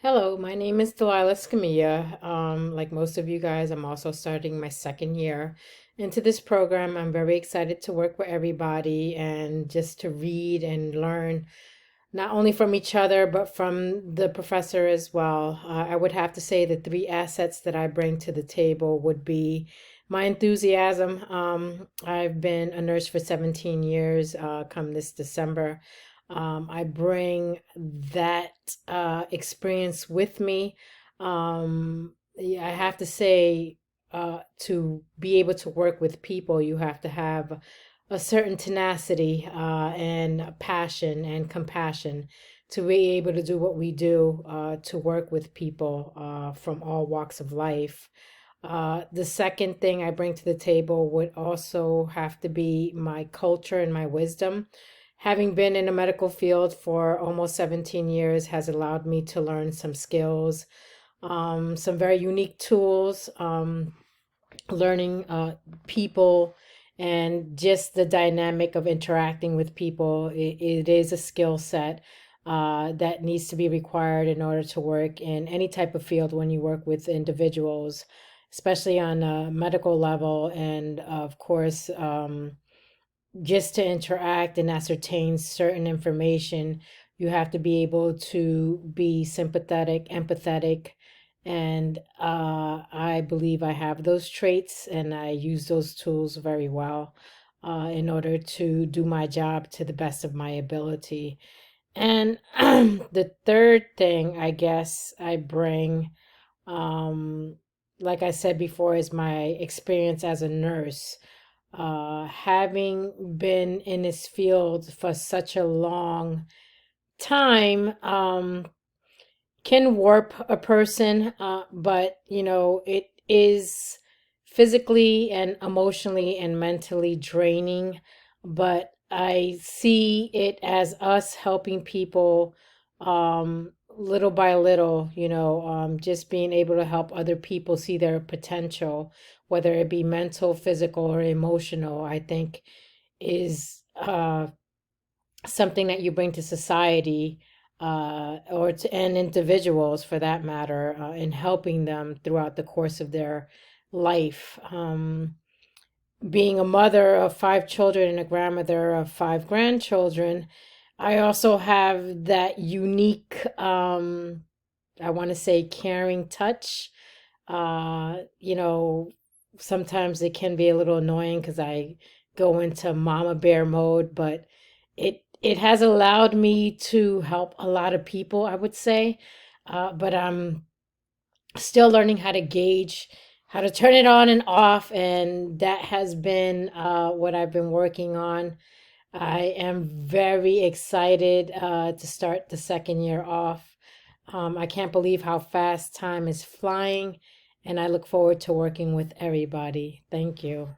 Hello, my name is Delilah Scamilla. Like most of you guys, I'm also starting my second year into this program. I'm very excited to work with everybody and just to read and learn not only from each other, but from the professor as well. I would have to say the three assets that I bring to the table would be my enthusiasm. I've been a nurse for 17 years, come this December. I bring that experience with me. Yeah, I have to say, to be able to work with people, you have to have a certain tenacity and passion and compassion to be able to do what we do, to work with people from all walks of life. The second thing I bring to the table would also have to be my culture and my wisdom. Having been in the medical field for almost 17 years has allowed me to learn some skills, some very unique tools, learning people and just the dynamic of interacting with people. It is a skill set that needs to be required in order to work in any type of field when you work with individuals, especially on a medical level. And of course, just to interact and ascertain certain information, you have to be able to be sympathetic, empathetic, and I believe I have those traits and I use those tools very well in order to do my job to the best of my ability. And the third thing I guess I bring, um, like I said before, is my experience as a nurse. Having been in this field for such a long time, can warp a person, but it is physically and emotionally and mentally draining. But I see it as us helping people, little by little, just being able to help other people see their potential, whether it be mental, physical, or emotional, I think is something that you bring to society, or to and individuals for that matter, in helping them throughout the course of their life. Being a mother of five children and a grandmother of five grandchildren, I also have that unique, I want to say, caring touch. You know, sometimes it can be a little annoying because I go into mama bear mode, but it has allowed me to help a lot of people, I would say. But I'm still learning how to gauge, how to turn it on and off, and that has been what I've been working on. I am very excited to start the second year off. I can't believe how fast time is flying, and I look forward to working with everybody. Thank you.